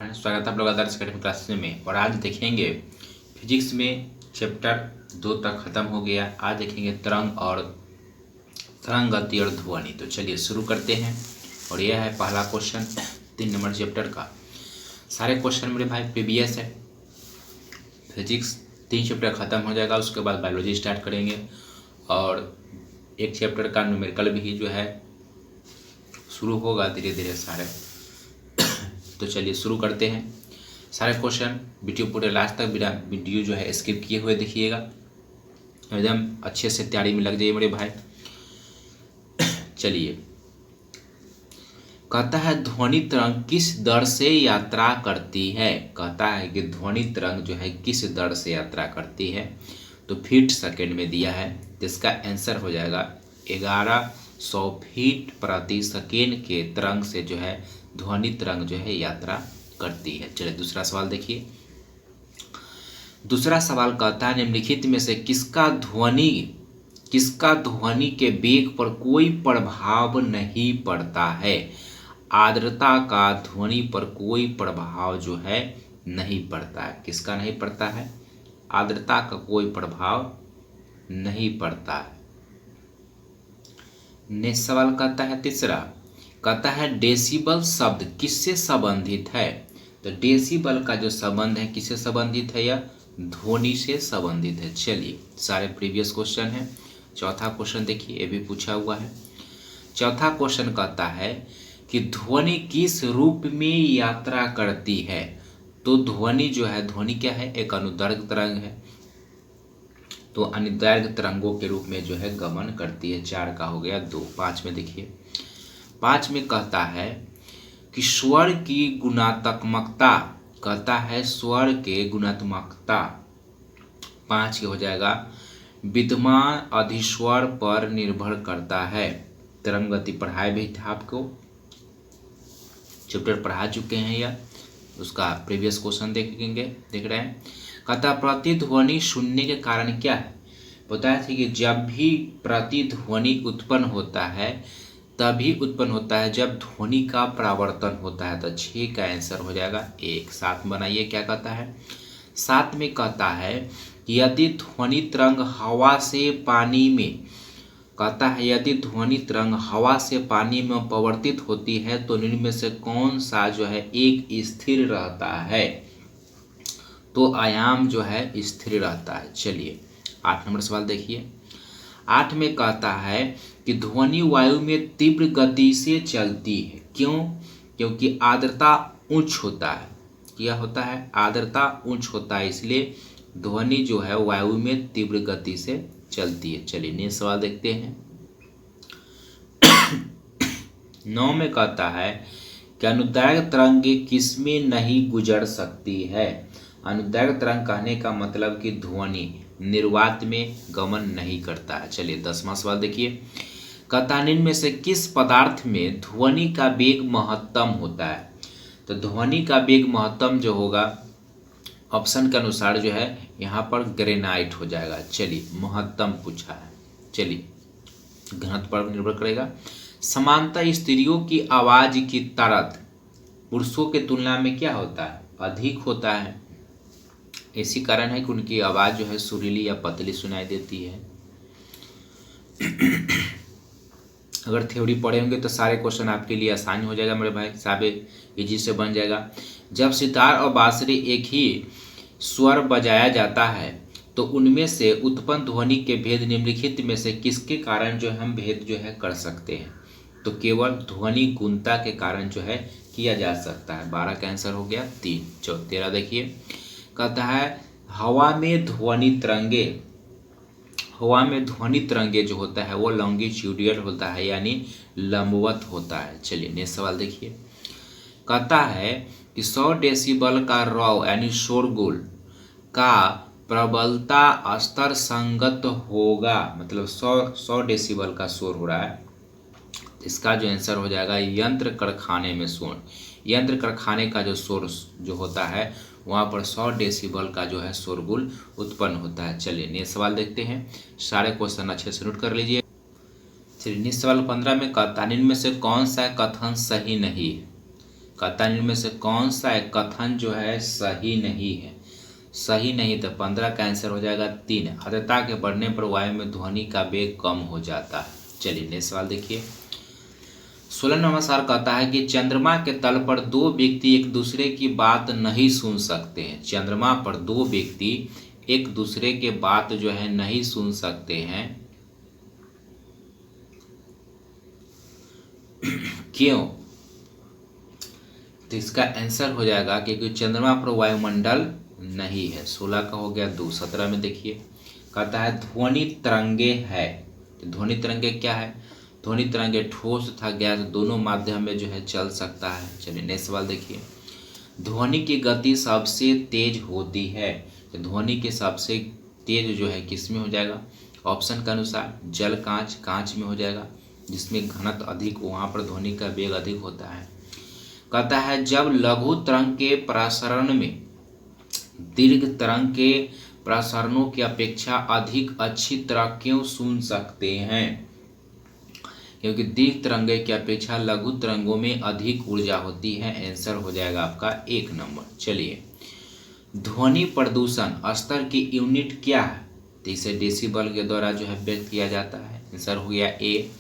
है। स्वागत है आप लोग आदर्श अकेडमी क्लासेस में। और आज देखेंगे फिजिक्स में चैप्टर 2 तक खत्म हो गया। आज देखेंगे तरंग गति और ध्वनि। तो चलिए शुरू करते हैं। और यह है पहला क्वेश्चन 3 नंबर चैप्टर का। सारे क्वेश्चन मेरे भाई प्रीवियस है। फिजिक्स 3 चैप्टर खत्म हो जाएगा, उसके बाद बायोलॉजी स्टार्ट करेंगे और एक चैप्टर का न्यूमेरिकल भी जो है शुरू होगा धीरे धीरे सारे। तो चलिए शुरू करते हैं। सारे क्वेश्चन वीडियो पूरे लास्ट तक बिना वीडियो जो है स्किप किए हुए देखिएगा, एकदम अच्छे से तैयारी में लग जाइए मेरे भाई। चलिए, कहता है ध्वनि तरंग किस दर से यात्रा करती है। कहता है कि ध्वनि तरंग जो है किस दर से यात्रा करती है। तो फीट सेकेंड में दिया है, जिसका आंसर हो जाएगा 1100 फीट प्रति सेकेंड के तरंग से जो है ध्वनि तरंग जो है यात्रा करती है। चलिए दूसरा सवाल देखिए। दूसरा सवाल कहता है निम्नलिखित में से किसका ध्वनि के वेग पर कोई प्रभाव नहीं पड़ता है। आर्द्रता का ध्वनि पर कोई प्रभाव जो है नहीं पड़ता है। किसका नहीं पड़ता है? आर्द्रता का कोई प्रभाव नहीं पड़ता है। नेक्स्ट सवाल कहता है तीसरा, कहता है डेसिबल शब्द किससे संबंधित है। तो डेसिबल का जो संबंध है किससे संबंधित है? यह ध्वनि से संबंधित है। चलिए सारे प्रीवियस क्वेश्चन है। चौथा क्वेश्चन देखिए, ये भी पूछा हुआ है। चौथा क्वेश्चन कहता है कि ध्वनि किस रूप में यात्रा करती है। तो ध्वनि जो है, ध्वनि क्या है? एक अनुदैर्घ्य तरंग है। तो अनुदैर्घ्य तरंगों के रूप में जो है गमन करती है। 4 का हो गया 2। 5 में देखिए, 5 में कहता है कि स्वर की गुणात्मकता। कहता है स्वर के गुणात्मकता 5 के हो जाएगा विद्यमान अधिस्वर पर निर्भर करता है। तरंग गति पढ़ाए भी था आपको, चैप्टर पढ़ा चुके हैं या उसका प्रीवियस क्वेश्चन देख रहे हैं। कहता प्रतिध्वनि सुनने के कारण क्या है। बताया था कि जब भी प्रतिध्वनि उत्पन्न होता है तभी उत्पन्न होता है जब ध्वनि का परावर्तन होता है। तो 6 का आंसर हो जाएगा 1। 7 बनाइए, क्या कहता है? 7 में कहता है कि यदि ध्वनि तरंग हवा से पानी में, कहता है यदि ध्वनि तरंग हवा से पानी में परावर्तित होती है तो इनमें में से कौन सा जो है एक स्थिर रहता है। तो आयाम जो है स्थिर रहता है। चलिए 8 नंबर सवाल देखिए। 8 में कहता है कि ध्वनि वायु में तीव्र गति से चलती है। क्यों? क्योंकि आर्द्रता उच्च होता है। क्या होता है? आर्द्रता उच्च होता है, इसलिए ध्वनि जो है वायु में तीव्र गति से चलती है। चलिए नेक्स्ट सवाल देखते हैं। 9 में कहता है कि अनुदैर्घ्य तरंगे किसमें नहीं गुजर सकती है। अनुदैर्घ्य तरंग कहने का मतलब कि ध्वनि निर्वात में गमन नहीं करता है। चलिए 10वां सवाल देखिए। कहता निम्न में से किस पदार्थ में ध्वनि का वेग महत्तम होता है। तो ध्वनि का वेग महत्तम जो होगा ऑप्शन के अनुसार जो है यहाँ पर ग्रेनाइट हो जाएगा। चलिए महत्तम पूछा है। चलिए घनत्व पर निर्भर करेगा। समानता स्त्रियों की आवाज की तरत पुरुषों के तुलना में क्या होता है? अधिक होता है। इसी कारण है कि उनकी आवाज जो है सुरीली या पतली सुनाई देती है। अगर थ्योरी पढ़े होंगे तो सारे क्वेश्चन आपके लिए आसान हो जाएगा मेरे भाई, साबे इजी से बन जाएगा। जब सितार और बांसुरी एक ही स्वर बजाया जाता है तो उनमें से उत्पन्न ध्वनि के भेद निम्नलिखित में से किसके कारण जो हम भेद जो है कर सकते हैं। तो केवल ध्वनि गुणता के कारण जो है किया जा सकता है। 12 का आंसर हो गया 3। 13 देखिए, कहता है हवा में ध्वनि तरंगे जो होता है वो लॉन्गिट्यूडियल होता है, यानी लंबवत होता है। चलिए नेक्स्ट सवाल देखिए। कहता है कि 100 डेसिबल का रॉ यानी शोरगुल का प्रबलता स्तर संगत होगा। मतलब 100 डेसिबल का शोर हो रहा है, इसका जो आंसर हो जाएगा यंत्र कारखाने में शोर। यंत्र कारखाने का जो शोर जो होता है वहाँ पर 100 डेसिबल का जो है शोरगुल उत्पन्न होता है। चलिए नेक्स्ट सवाल देखते हैं। सारे क्वेश्चन अच्छे से नोट कर लीजिए। चलिए नेक्स्ट सवाल 15 में कहता है इनमें से कौन सा कथन सही नहीं है। कहता है इनमें से कौन सा एक कथन जो है सही नहीं है, सही नहीं, तो 15 का आंसर हो जाएगा 3। आर्द्रता के बढ़ने पर वायु में ध्वनि का वेग कम हो जाता है। चलिए नेक्स्ट सवाल देखिए। 16 नंबर सवाल कहता है कि चंद्रमा के तल पर दो व्यक्ति एक दूसरे की बात नहीं सुन सकते हैं। चंद्रमा पर दो व्यक्ति एक दूसरे के बात जो है नहीं सुन सकते हैं, क्यों? तो इसका आंसर हो जाएगा क्योंकि चंद्रमा पर वायुमंडल नहीं है। 16 का हो गया 2। 17 में देखिए कहता है ध्वनि तरंगे है। तो ध्वनि तरंगे क्या है? ध्वनि तरंगे ठोस तथा गैस दोनों माध्यम में जो है चल सकता है। चलिए नेक्स्ट सवाल देखिए। ध्वनि की गति सबसे तेज होती है। तो ध्वनि के सबसे तेज जो है किस में हो जाएगा? ऑप्शन के अनुसार जल कांच, कांच में हो जाएगा, जिसमें घनत्व अधिक, वहाँ पर ध्वनि का वेग अधिक होता है। कहता है जब लघु तरंग के प्रसारण में दीर्घ तरंग के प्रसारणों की अपेक्षा अधिक अच्छी तरह क्यों सुन सकते हैं? क्योंकि दीर्घ तरंगे की अपेक्षा लघु तरंगों में अधिक ऊर्जा होती है। आंसर हो जाएगा आपका 1 नंबर। चलिए ध्वनि प्रदूषण स्तर की यूनिट क्या है? तो इसे डेसिबल के द्वारा जो है व्यक्त किया जाता है। आंसर हो गया ए।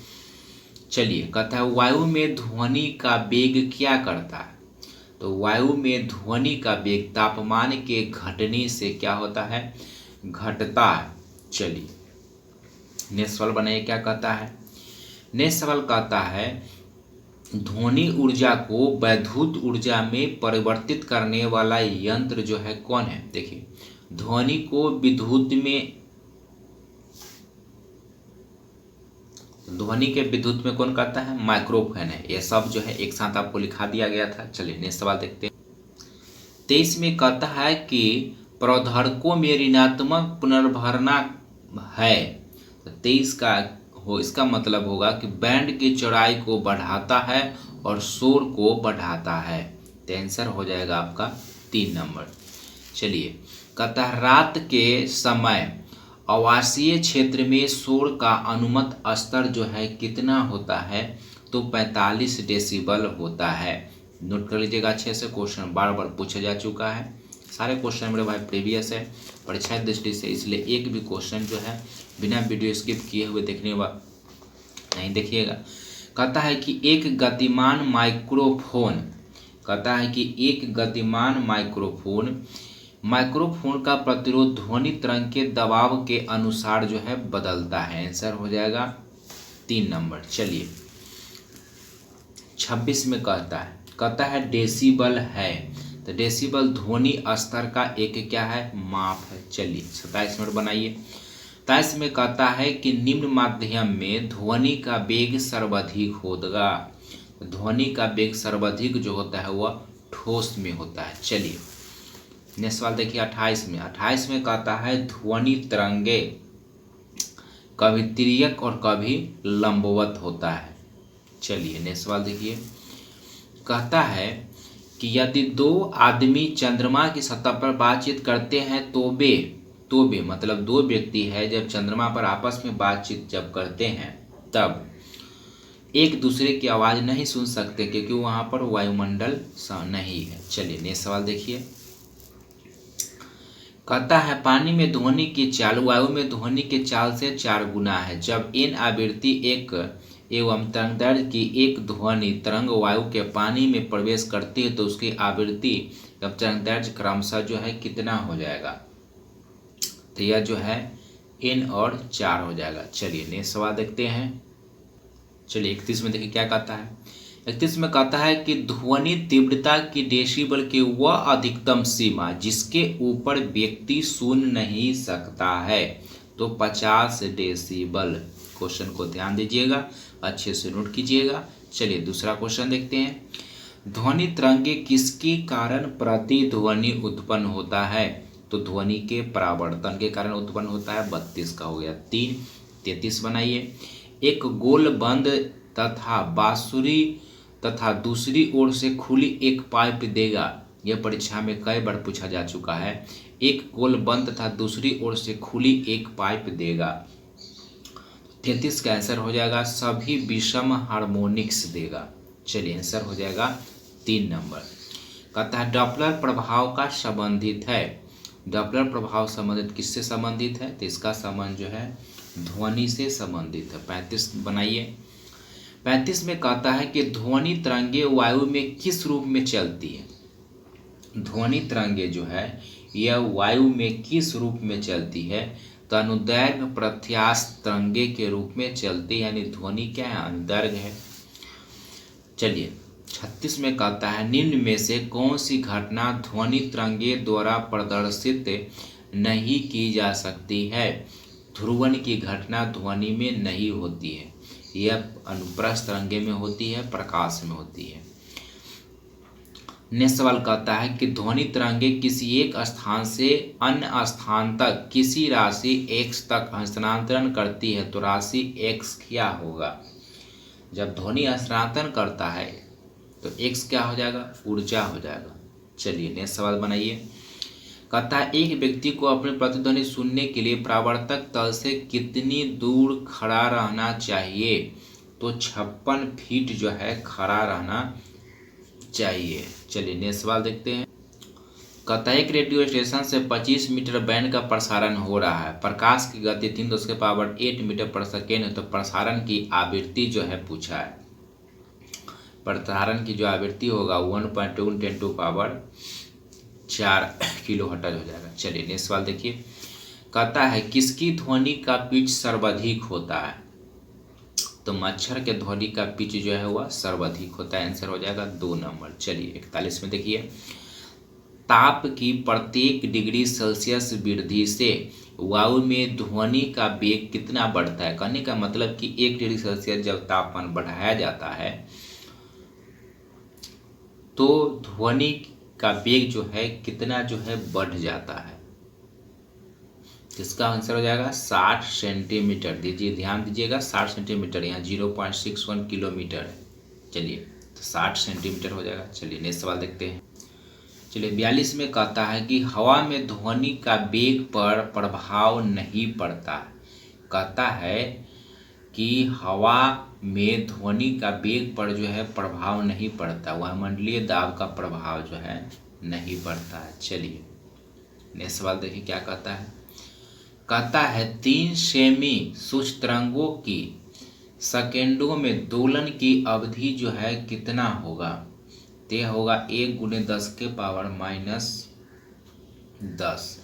चलिए कहता है वायु में ध्वनि का वेग क्या करता है? तो वायु में ध्वनि का वेग तापमान के घटने से क्या होता है? घटता है। चलिए नेक्स्ट सवाल बनाइए क्या कहता है। नेक्स्ट सवाल कहता है ध्वनि ऊर्जा को वैद्युत ऊर्जा में परिवर्तित करने वाला यंत्र जो है कौन है? देखिए ध्वनि को विद्युत में, ध्वनि के विद्युत में कौन करता है? माइक्रोफोन है। यह सब जो है एक साथ आपको लिखा दिया गया था। चलिए नेक्स्ट सवाल देखते हैं। 23 में कहता है कि प्रवर्धकों में ऋणात्मक पुनर्भरना है। तो 23 का हो इसका मतलब होगा कि बैंड की चौड़ाई को बढ़ाता है और शोर को बढ़ाता है। तो आंसर हो जाएगा आपका 3 नंबर। चलिए कहता है रात के समय आवासीय क्षेत्र में शोर का अनुमत स्तर जो है कितना होता है? तो 45 डेसिबल होता है। नोट कर लीजिएगा अच्छे से, क्वेश्चन बार बार पूछा जा चुका है। सारे क्वेश्चन मेरे भाई प्रीवियस है परीक्षा दृष्टि से, इसलिए एक भी क्वेश्चन जो है बिना वीडियो स्किप किए हुए देखने नहीं देखिएगा। कहता है कि एक गतिमान माइक्रोफोन, कहता है कि एक गतिमान माइक्रोफोन का प्रतिरोध ध्वनि तरंग के दबाव के अनुसार जो है बदलता है। आंसर हो जाएगा 3 नंबर। चलिए 26 में कहता है डेसिबल है। तो डेसिबल ध्वनि स्तर का एक क्या है? माप है। चलिए 27 मिनट बनाइए। 27 में कहता है कि निम्न माध्यम में ध्वनि का वेग सर्वाधिक होगा। ध्वनि का वेग सर्वाधिक जो होता है वह ठोस में होता है। चलिए नेक्स्ट सवाल देखिए 28 में। 28 में कहता है ध्वनि तरंगे कभी तिर्यक और कभी लंबवत होता है। चलिए नेक्स्ट सवाल देखिए। कहता है कि यदि दो आदमी चंद्रमा की सतह पर बातचीत करते हैं तो वे मतलब दो व्यक्ति है जब चंद्रमा पर आपस में बातचीत जब करते हैं तब एक दूसरे की आवाज़ नहीं सुन सकते क्योंकि वहाँ पर वायुमंडल नहीं है। चलिए नेक्स्ट सवाल देखिए। कहता है पानी में ध्वनि की चाल वायु में ध्वनि के चाल से 4 गुना है। जब n आवृत्ति एक एवं तरंगदैर्घ्य की एक ध्वनि तरंग वायु के पानी में प्रवेश करती है तो उसकी आवृत्ति एवं तरंगदैर्घ्य क्रमशः जो है कितना हो जाएगा? तो यह जो है n और 4 हो जाएगा। चलिए नेक्स्ट सवाल देखते हैं। चलिए 31 में देखिए क्या कहता है। 31 में कहता है कि ध्वनि तीव्रता की डेसिबल की वह अधिकतम सीमा जिसके ऊपर व्यक्ति सुन नहीं सकता है तो 50 डेसिबल। क्वेश्चन को ध्यान दीजिएगा, अच्छे से नोट कीजिएगा। चलिए दूसरा क्वेश्चन देखते हैं। ध्वनि तरंगे किसके कारण प्रतिध्वनि उत्पन्न होता है? तो ध्वनि के परावर्तन के कारण उत्पन्न होता है। 32 का हो गया 3। 33 बनाइए। एक गोल बंद तथा बांसुरी तथा दूसरी ओर से खुली एक पाइप देगा। यह परीक्षा में कई बार पूछा जा चुका है। एक गोल बंद तथा दूसरी ओर से खुली एक पाइप देगा। 33 का आंसर हो जाएगा सभी विषम हार्मोनिक्स देगा। चलिए आंसर हो जाएगा 3 नंबर। कहता है डॉपलर प्रभाव का संबंधित है। डॉपलर प्रभाव संबंधित किससे संबंधित है? तो इसका संबंध जो है ध्वनि से संबंधित है। 35 बनाइए। 35 में कहता है कि ध्वनि तरंगे वायु में किस रूप में चलती है? ध्वनि तरंगे जो है यह वायु में किस रूप में चलती है? तो अनुदैर्घ्य प्रत्यास्थ तरंगे के रूप में चलती है, यानी ध्वनि क्या है? अनुदैर्घ्य है। चलिए 36 में कहता है निम्न में से कौन सी घटना ध्वनि तरंगे द्वारा प्रदर्शित नहीं की जा सकती है? ध्रुवण की घटना ध्वनि में नहीं होती है, यह अनुप्रस्थ तरंगे में होती है, प्रकाश में होती है। नेक्स्ट सवाल कहता है कि ध्वनि तरंगे किसी एक स्थान से अन्य स्थान तक किसी राशि x तक हस्तांतरण करती है, तो राशि x क्या होगा? जब ध्वनि हस्तांतरण करता है तो x क्या हो जाएगा? ऊर्जा हो जाएगा। चलिए नेक्स्ट सवाल बनाइए। कहता है एक व्यक्ति को अपनी प्रतिध्वनि सुनने के लिए परावर्तक तल से कितनी दूर खड़ा रहना चाहिए? तो 56 फीट जो है खड़ा रहना चाहिए। चलिए नेक्स्ट सवाल देखते हैं। कहता है एक रेडियो स्टेशन से 25 मीटर बैंड का प्रसारण हो रहा है, प्रकाश की गति 3×8 मीटर पर सेकेंड है, तो प्रसारण की आवृत्ति जो है पूछा है। प्रसारण की जो आवृत्ति होगा 1.2 × 10⁴ किलोहर्ट्ज हो जाएगा। चलिए नेक्स्ट सवाल देखिए। कहता है किसकी ध्वनि का पिच सर्वाधिक होता है? तो मच्छर के ध्वनि का पिच जो है वह सर्वाधिक होता है, आंसर हो जाएगा 2 नंबर। चलिए 41 में देखिए। ताप की प्रत्येक डिग्री सेल्सियस वृद्धि से वायु में ध्वनि का वेग कितना बढ़ता है? कहने का मतलब कि 1 डिग्री सेल्सियस जब तापमान बढ़ाया जाता है तो ध्वनि का वेग जो है कितना जो है बढ़ जाता है। इसका आंसर हो जाएगा 60 सेंटीमीटर। दीजिए ध्यान दीजिएगा, 60 सेंटीमीटर, यहाँ 0.61 किलोमीटर है। चलिए तो 60 सेंटीमीटर हो जाएगा। चलिए नेक्स्ट सवाल देखते हैं। चलिए 42 में कहता है कि हवा में ध्वनि का वेग पर प्रभाव नहीं पड़ता है। कहता है कि हवा में ध्वनि का वेग पर जो है प्रभाव नहीं पड़ता, वायुमंडलीय दाब का प्रभाव जो है नहीं पड़ता है। चलिए नेक्स्ट सवाल देखिए क्या कहता है। कहता है 3 सेमी सूक्ष्मतरंगों की सेकेंडों में दोलन की अवधि जो है कितना होगा? तो यह होगा 1 × 10⁻10।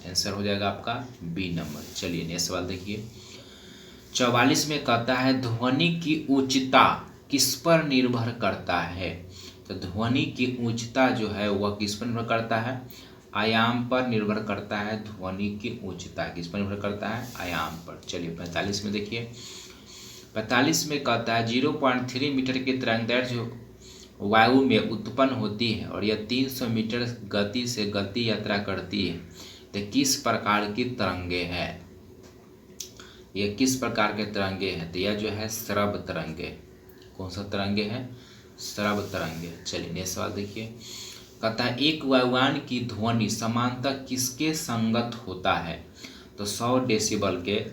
आंसर हो जाएगा आपका बी नंबर। चलिए नेक्स्ट सवाल देखिए। 44 में कहता है ध्वनि की उच्चता किस पर निर्भर करता है? तो ध्वनि की उच्चता जो है वह किस पर निर्भर करता है? आयाम पर निर्भर करता है। ध्वनि की उच्चता किस पर निर्भर करता है? आयाम पर। चलिए 45 में देखिए। 45 में कहता है 0.3 मीटर की तरंगदैर्घ्य वायु में उत्पन्न होती है और यह 300 मीटर गति से गति यात्रा करती है, तो किस प्रकार की तरंगे है? यह किस प्रकार के तरंगे हैं? तो यह जो है श्रव्य तरंगे। कौन सा तरंगे है? श्रव्य तरंगे। चलिए नेक्स्ट सवाल देखिए। कहता है एक वायुयान की ध्वनि समानता किसके संगत होता है? तो 100 डेसिबल के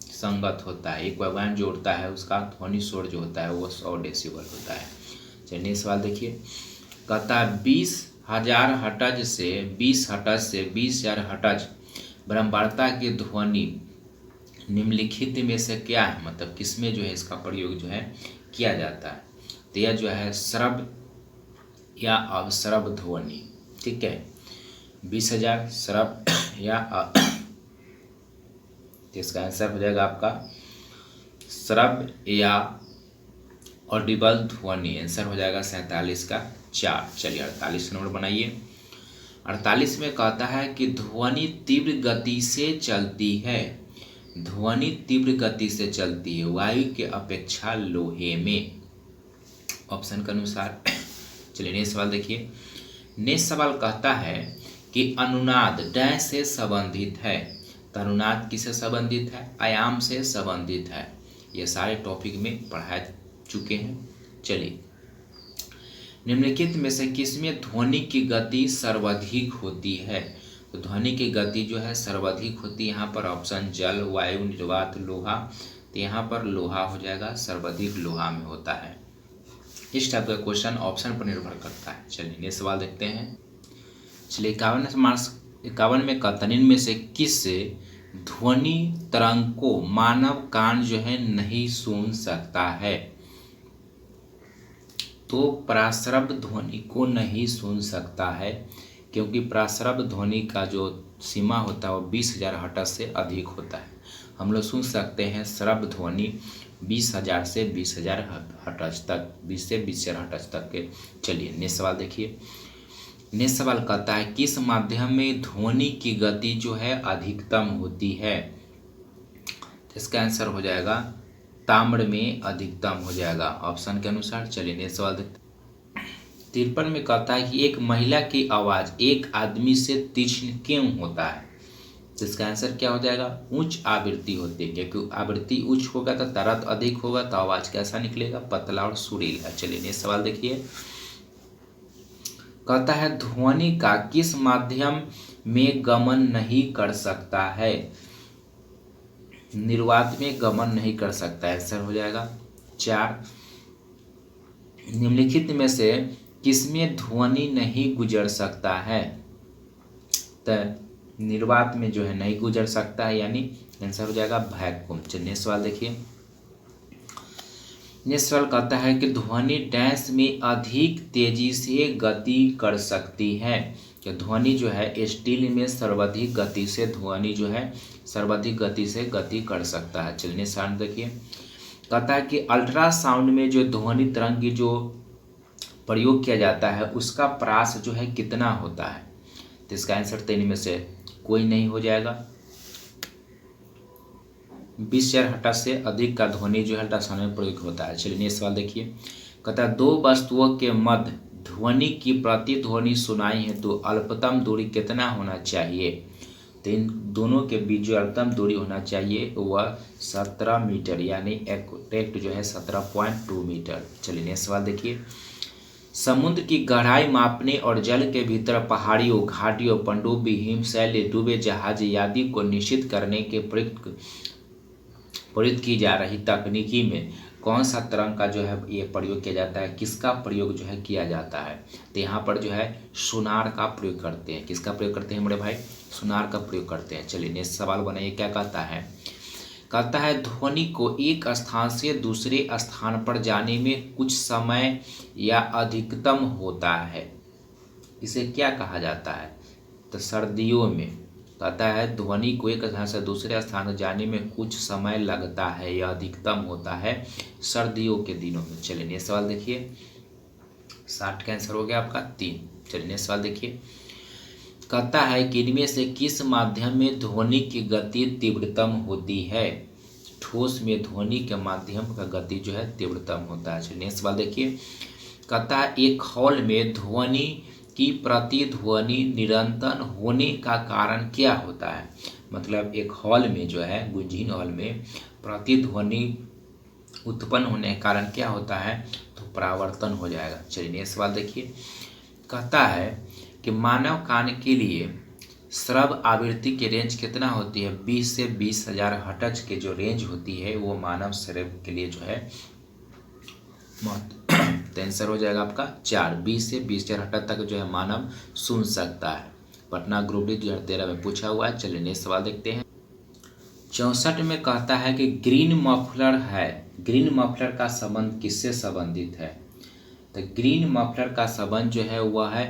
संगत होता है। एक वायुयान जो उड़ता है उसका ध्वनि शोर जो होता है वो 100 डेसिबल होता है। चलिए नेक्स्ट सवाल देखिए। कहता है 20,000 हर्ट्ज से 20,000 हर्ट्ज भ्रमणता की ध्वनि निम्नलिखित में से क्या है? मतलब किसमें जो है इसका प्रयोग जो है किया जाता है? तो यह जो है श्रव्य या अश्रव्य ध्वनि। ठीक है, 20,000 श्रव्य या तो इसका आंसर हो जाएगा आपका श्रव्य या ऑडिबल ध्वनि। आंसर हो जाएगा 47 का 4। चलिए 48 नंबर बनाइए। 48 में कहता है कि ध्वनि तीव्र गति से चलती है। ध्वनि तीव्र गति से चलती है वायु के अपेक्षा लोहे में, ऑप्शन के अनुसार। चलिए नेक्स्ट सवाल देखिए। नेक्स्ट सवाल कहता है कि अनुनाद डैश से संबंधित है। तो अनुनाद किससे संबंधित है? आयाम से संबंधित है। ये सारे टॉपिक में पढ़ा चुके हैं। चलिए निम्नलिखित में से किसमें ध्वनि की गति सर्वाधिक होती है? तो ध्वनि की गति जो है सर्वाधिक होती है यहाँ पर ऑप्शन जल, वायु, निर्वात, लोहा। तो यहाँ पर लोहा हो जाएगा, सर्वाधिक लोहा में होता है। इस टाइप का क्वेश्चन ऑप्शन पर निर्भर करता है। चलिए नेक्स्ट सवाल देखते हैं। चलिए 51 में कतनिन में से किस ध्वनि तरंग को मानव कान जो है नहीं सुन सकता है? तो प्राश्रव्य ध्वनि को नहीं सुन सकता है, क्योंकि प्राश्रव्य ध्वनि का जो सीमा होता है वो 20,000 हर्ट्ज से अधिक होता है। हम लोग सुन सकते हैं श्रव्य ध्वनि 20,000 से 20,000 हर्ट्ज तक, 20 से 20,000 हर्ट्ज तक के। चलिए नेक्स्ट सवाल देखिए। नेक्स्ट सवाल कहता है किस माध्यम में ध्वनि की गति जो है अधिकतम होती है? इसका आंसर हो जाएगा ताम्र में अधिकतम हो जाएगा ऑप्शन के अनुसार। चलिए नेक्स्ट सवाल देखते हैं। 53 में कहता है कि एक महिला की आवाज एक आदमी से तीक्ष्ण क्यों होता है? तो इसका आंसर क्या हो जाएगा? उच्च आवृत्ति होती है, क्योंकि आवृत्ति उच्च होगा तो तरत अधिक होगा, तो आवाज कैसा निकलेगा? पतला और सुरीला। चलिए नेक्स्ट सवाल देखिए। कहता है ध्वनि का किस माध्यम में गमन नहीं कर सकता है? निर्वात में गमन नहीं कर सकता है। आंसर हो जाएगा 4। निम्नलिखित में से किसमें ध्वनि नहीं गुजर सकता है? तो निर्वात में जो है नहीं गुजर सकता है, यानी आंसर हो जाएगा वैक्यूम। चलिए सवाल देखिए। नेक्स्ट सवाल कहता है कि ध्वनि डैश में अधिक तेजी से गति कर सकती है? कि ध्वनि जो है स्टील में सर्वाधिक गति से ध्वनि जो है सर्वाधिक गति से गति कर सकता है। चलिए साउंड देखिए। कहता है कि अल्ट्रासाउंड में जो ध्वनि तरंग की जो प्रयोग किया जाता है उसका प्रास जो है कितना होता है? तो इसका आंसर 3 में से कोई नहीं हो जाएगा। 20,000 हर्ट्ज से अधिक का ध्वनि जो है अल्ट्रासाउंड में प्रयोग होता है। चलिए नेक्स्ट सवाल देखिए। कहता है दो वस्तुओं के मध्य ध्वनि की प्रतिध्वनि सुनाई है तो अल्पतम दूरी कितना होना चाहिए? तो इन दोनों के बीच जो अल्पतम दूरी होना चाहिए वह 17 मीटर, यानी एक्यूरेट जो है 17.2 मीटर। चलिए नेक्स्ट सवाल देखिए। समुद्र की गहराई मापने और जल के भीतर पहाड़ियों, घाटियों, पनडुब्बी, हिमशैली, डूबे जहाज आदि को निश्चित करने के प्रयुक्त की जा रही तकनीकी में कौन सा तरंग का जो है ये प्रयोग किया जाता है? किसका प्रयोग जो है किया जाता है? तो यहाँ पर जो है सोनार का प्रयोग करते हैं। किसका प्रयोग करते हैं मेरे भाई? सोनार का प्रयोग करते हैं। चलिए नेक्स्ट सवाल बनाइए। क्या कहता है? कहता है ध्वनि को एक स्थान से दूसरे स्थान पर जाने में कुछ समय या अधिकतम होता है, इसे क्या कहा जाता है? तो सर्दियों में। कहता है ध्वनि को एक स्थान से दूसरे स्थान जाने में कुछ समय लगता है या अधिकतम होता है सर्दियों के दिनों में। चलिए नेक्स्ट सवाल देखिए। 60 का आंसर हो गया आपका 3। चलिए नेक्स्ट सवाल देखिए। कहता है कि इनमें से किस माध्यम में ध्वनि की गति तीव्रतम होती है? ठोस में ध्वनि के माध्यम का गति जो है तीव्रतम होता है। चलिए नेक्स्ट सवाल देखिए। कहता है एक हॉल में ध्वनि की प्रतिध्वनि निरंतर होने का कारण क्या होता है? मतलब एक हॉल में जो है गुंजीन हॉल में प्रतिध्वनि उत्पन्न होने का कारण क्या होता है? तो परावर्तन हो जाएगा। चलिए नेक्स्ट सवाल देखिए। कहता है कि मानव कान के लिए श्रव्य आवृत्ति की रेंज कितना होती है? 20 से 20,000 हर्ट्ज के जो रेंज होती है वो मानव श्रव्य के लिए जो है तो आंसर हो जाएगा आपका 4। 20 से 20,000 हर्ट्ज तक जो है मानव सुन सकता है। पटना ग्रुप डी 2013 में पूछा हुआ है। चलिए नेक्स्ट सवाल देखते हैं। 64 में कहता है कि ग्रीन मफलर है। ग्रीन मफलर का संबंध किससे संबंधित है? तो ग्रीन मफलर का संबंध जो है वह है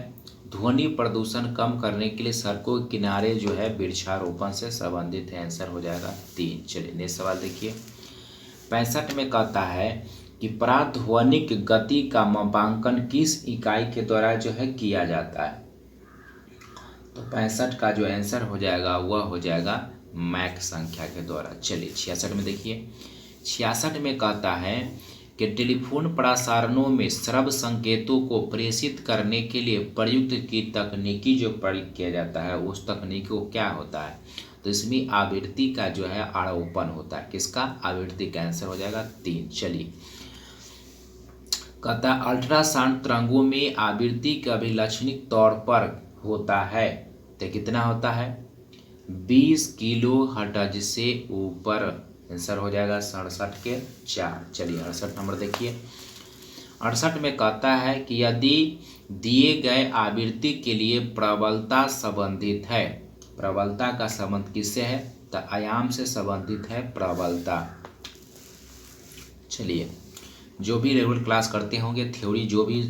ध्वनि प्रदूषण कम करने के लिए सड़कों के किनारे जो है वृक्षारोपण से संबंधित है। आंसर हो जाएगा 3। चलिए नेक्स्ट सवाल देखिए। 65 में कहता है कि प्राध्वनिक गति का मापांकन किस इकाई के द्वारा जो है किया जाता है? तो 65 का जो आंसर हो जाएगा वह हो जाएगा मैक संख्या के द्वारा। चलिए 66 में देखिए। 66 में कहता है कि टेलीफोन प्रसारणों में श्रव्य संकेतों को प्रेषित करने के लिए प्रयुक्त की तकनीकी जो प्रयोग किया जाता है उस तकनीक को क्या होता है? तो इसमें आवृत्ति का जो है आरोपण होता है। किसका? आवृत्ति का आंसर हो जाएगा 3। चलिए कहता है अल्ट्रासाउंड तरंगों में आवृत्ति का अभिलक्षणिक तौर पर होता है तो कितना होता है? 20 किलो हर्ट्ज से ऊपर। आंसर हो जाएगा 67 के 4। चलिए 68 नंबर देखिए। 68 में कहता है कि यदि दिए गए आवृत्ति के लिए प्रबलता संबंधित है, प्रबलता का संबंध किससे है, तो आयाम से संबंधित है प्रबलता। चलिए, जो भी रेगुलर क्लास करते होंगे, थ्योरी जो भी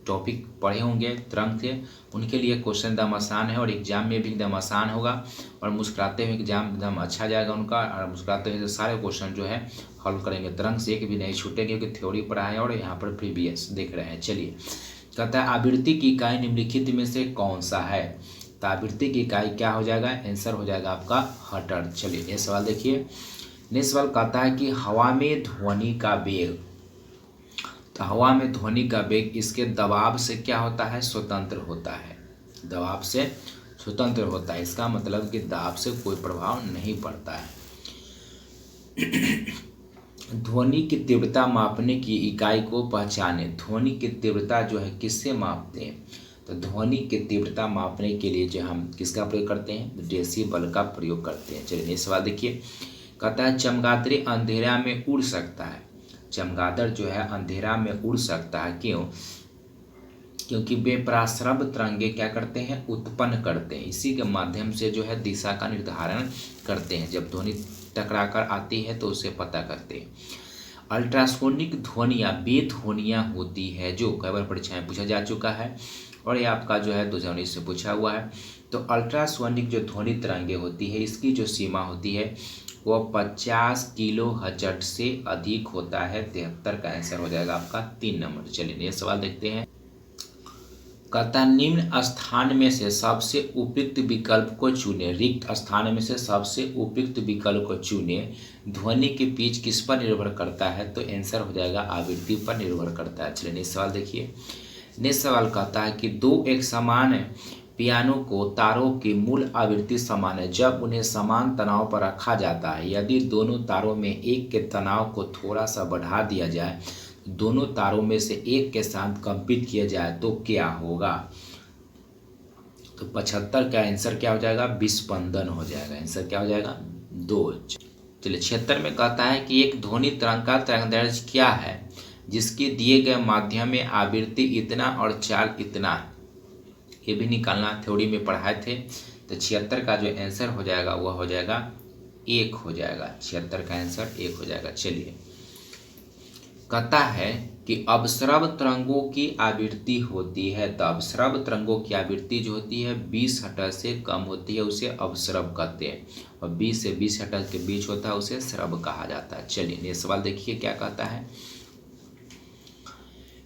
टॉपिक पढ़े होंगे तरंग के, उनके लिए क्वेश्चन एकदम आसान है और एग्जाम में भी एकदम आसान होगा और मुस्कुराते हुए एग्जाम एकदम अच्छा जाएगा उनका। और मुस्कुराते हुए सारे क्वेश्चन जो है हल करेंगे, तरंग से एक भी नहीं छूटेंगे क्योंकि थ्योरी पढ़ा है और यहाँ पर प्रीवियस देख रहे हैं। चलिए, कहता है आवृत्ति की इकाई निम्नलिखित में से कौन सा है, तो आवृत्ति की इकाई क्या हो जाएगा, आंसर हो जाएगा आपका हर्ट्ज। चलिए ये सवाल देखिए, नेक्स्ट सवाल कहता है कि हवा में ध्वनि का वेग, तो हवा में ध्वनि का वेग इसके दबाव से क्या होता है, स्वतंत्र होता है, दबाव से स्वतंत्र होता है। इसका मतलब कि दाब से कोई प्रभाव नहीं पड़ता है। ध्वनि की तीव्रता मापने की इकाई को पहचाने, ध्वनि की तीव्रता जो है किससे मापते हैं, तो ध्वनि की तीव्रता मापने के लिए जो हम किसका प्रयोग करते हैं, डेसिबल का प्रयोग करते हैं। चलिए ये सवाल देखिए, कहता है चमगादड़ अंधेरा में उड़ सकता है, चमगादड़ जो है अंधेरा में उड़ सकता है, क्यों, क्योंकि वे पराश्रव तरंगे क्या करते हैं, उत्पन्न करते हैं, इसी के माध्यम से जो है दिशा का निर्धारण करते हैं। जब ध्वनि टकरा कर आती है तो उसे पता करते हैं। अल्ट्रासोनिक ध्वनियाँ वे ध्वनियाँ होती है जो कई बार परीक्षा में पूछा जा चुका है और ये आपका जो है 2019 से पूछा हुआ है। तो अल्ट्रासोनिक जो ध्वनि तरंगे होती है इसकी जो सीमा होती है वो 50 किलो हर्ट्ज से अधिक होता है। 73 का आंसर हो जाएगा आपका 3 नंबर। चलिए ये सवाल देखते हैं, कहता निम्न स्थान में से सबसे उपयुक्त विकल्प को चुने, रिक्त स्थान में से सबसे उपयुक्त विकल्प को चुने। ध्वनि की पिच किस पर निर्भर करता है, तो आंसर हो जाएगा आवृत्ति पर निर्भर करता है। चलिए नेक्स्ट सवाल देखिए, नेक्स्ट सवाल कहता है कि दो एक समान पियानो को तारों की मूल आवृत्ति समान है जब उन्हें समान तनाव पर रखा जाता है। यदि दोनों तारों में एक के तनाव को थोड़ा सा बढ़ा दिया जाए, दोनों तारों में से एक के साथ कंपित किया जाए तो क्या होगा, तो 75 का आंसर क्या हो जाएगा, विस्पंदन हो जाएगा। आंसर क्या हो जाएगा, 2। चलिए 76 में कहता है कि एक ध्वनि तरंग का तरंगदैर्घ्य क्या है जिसके दिए गए माध्यम में आवृत्ति इतना और चाल इतना, ये भी निकालना थ्योरी में पढ़ाए थे। तो 76 का जो आंसर हो जाएगा वह हो जाएगा 1 हो जाएगा, 76 का आंसर 1 हो जाएगा। चलिए कहता है कि अवस्रव तरंगों की आवृत्ति होती है, तो अवस्रव तरंगों की आवृत्ति जो होती है 20 हर्ट्ज से कम होती है, उसे अवस्रव कहते हैं, और 20 से 20 हर्ट्ज के बीच होता है उसे स्रव कहा जाता है। चलिए ये सवाल देखिए क्या कहता है,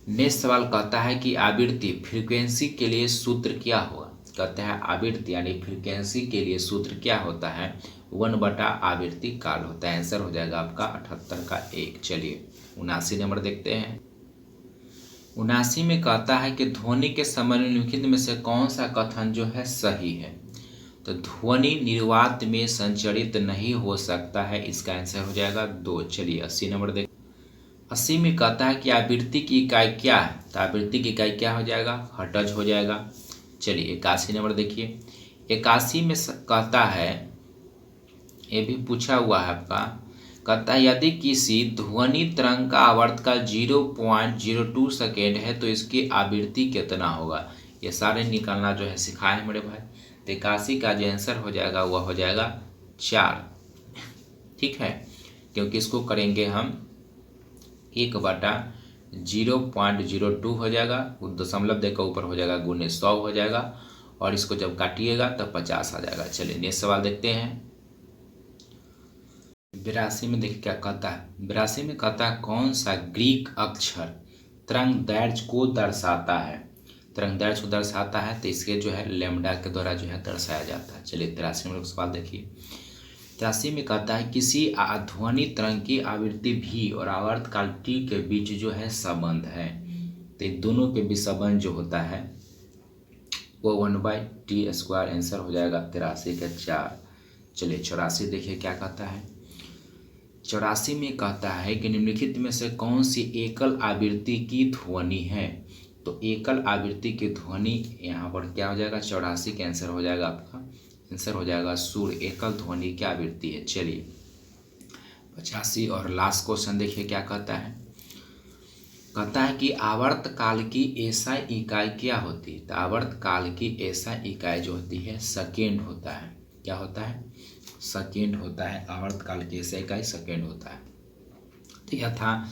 नेक्स्ट सवाल कहता है कि आवृत्ति फ्रीक्वेंसी के लिए सूत्र क्या होगा, कहता है आवृत्ति यानी फ्रीक्वेंसी के लिए सूत्र क्या होता है, 1/आवृत्ति काल होता है। आंसर हो जाएगा आपका 78 का 1। चलिए 79 नंबर देखते हैं, 79 में कहता है कि ध्वनि के समय निम्नलिखित में से कौन सा कथन जो है सही है, तो ध्वनि निर्वात में संचरित नहीं हो सकता है, इसका आंसर हो जाएगा 2। चलिए 80 नंबर देख, 80 में कहता है कि आवृत्ति की इकाई क्या है, तो आवृत्ति की इकाई क्या हो जाएगा, हर्ट्ज हो जाएगा। चलिए 81 नंबर देखिए, 81 में कहता है, ये भी पूछा हुआ है आपका, कहता है यदि किसी ध्वनि तरंग का आवर्तकाल 0.02 सेकेंड है तो इसकी आवृत्ति कितना होगा। ये सारे निकालना जो है सिखाए मेरे भाई। तो 81 का जो आंसर हो जाएगा वह हो जाएगा 4, ठीक है, क्योंकि इसको करेंगे हम 1/0.02 हो जाएगा, दशमलव देकर ऊपर हो जाएगा गुने 100 हो जाएगा, और इसको जब काटिएगा तब 50 आ जाएगा। चलिए नेक्स्ट सवाल देखते हैं, 82 में देखिए क्या कहता है, 82 में कहता है कौन सा ग्रीक अक्षर तरंगदैर्घ्य को दर्शाता है, तरंगदैर्घ्य को दर्शाता है, तो इसके जो है लैम्डा के द्वारा जो है दर्शाया जाता है। चलिए 83 में सवाल देखिए, 83 में कहता है किसी ध्वनि तरंग की आवृत्ति भी और आवर्तकाल टी के बीच जो है संबंध है, तो इन दोनों के बीच संबंध जो होता है वो 1/t²। आंसर हो जाएगा 83 का 4। चलिए 84 देखिए क्या कहता है, 84 में कहता है कि निम्नलिखित में से कौन सी एकल आवृत्ति की ध्वनि है, तो एकल आवृत्ति की ध्वनि यहाँ पर क्या हो जाएगा, 84 का आंसर हो जाएगा आपका, आंसर हो जाएगा सुर, एकल ध्वनि की आवृत्ति है। चलिए 85 और लास्ट क्वेश्चन देखिए क्या कहता है, कहता है कि आवर्तकाल की ऐसा इकाई क्या होती है। तो आवर्तकाल की ऐसा इकाई जो होती है सेकेंड होता है। क्या होता है? सेकेंड होता है। आवर्तकाल की ऐसा इकाई सेकेंड होता है। तो यह था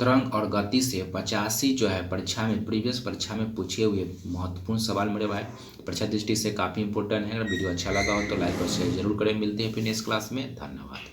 तरंग और गति से 85 जो है परीक्षा में, प्रीवियस परीक्षा में पूछे हुए महत्वपूर्ण सवाल मेरे भाई। परीक्षा दृष्टि से काफ़ी इंपॉर्टेंट है। अगर वीडियो अच्छा लगा हो तो लाइक और शेयर जरूर करें। मिलते हैं फिर नेक्स्ट क्लास में। धन्यवाद।